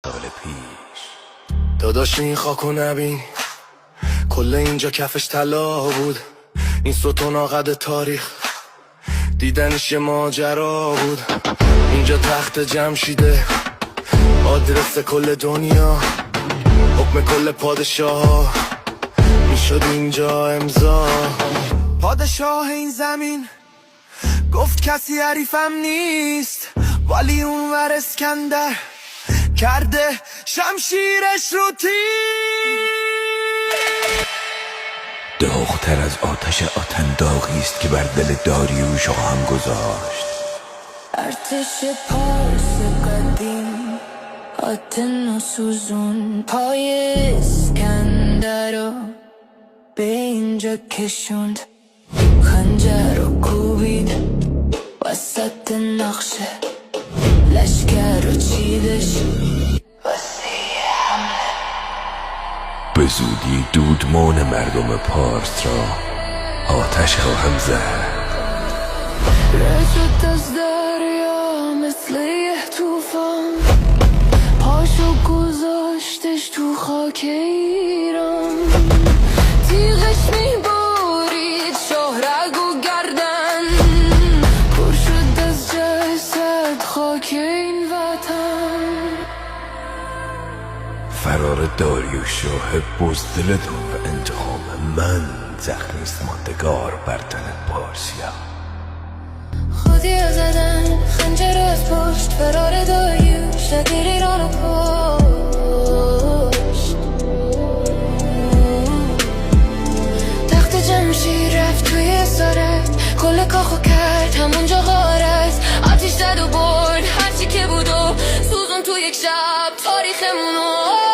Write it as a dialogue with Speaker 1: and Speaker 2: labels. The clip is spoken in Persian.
Speaker 1: سال پیش
Speaker 2: داداش این خاکو نبین، کل اینجا کفش طلا بود. این ستون قد تاریخ دیدنش یه ماجرا بود. اینجا تخت جمشیده، آدرس کل دنیا، حکم کل پادشاه میشد اینجا امضا. پادشاه این زمین گفت کسی حریفم نیست، ولی اونور اسکندر کرده شمشیرش رو تیر.
Speaker 1: داغ‌تر از آتش آتن داغی است که بر دل داریوش آهن گذاشت.
Speaker 3: ارتش پارس قدیم آتن و سوزون، پای اسکندر رو به اینجا کشوند. خنجر رو کوبید وسط نقشه، لشکر رو چیدش واسه حمله.
Speaker 1: به زودی دودمان مردم پارس را آتش خواهم زد.
Speaker 3: رسد از دریا مثل یه توفان، پاشو گذاشتش تو خاک ایران. تیغش میبارید شاهرگ و گردن، پر شد از جسد خاک این وطن.
Speaker 1: فرار داریوش شاه بزدل و انتقام من زخمی است ماندگار بر تن پارسیا.
Speaker 3: خودی ها زدن خنجر از پشت، فرار داریوش نگیر ایران و پشت. تخت جمشید رفت توی اسارت، کل کاخو کرد همونجا غارت. آتیش زد و برد هرچی که بود و سوزون تو یک شب تاریخمونو.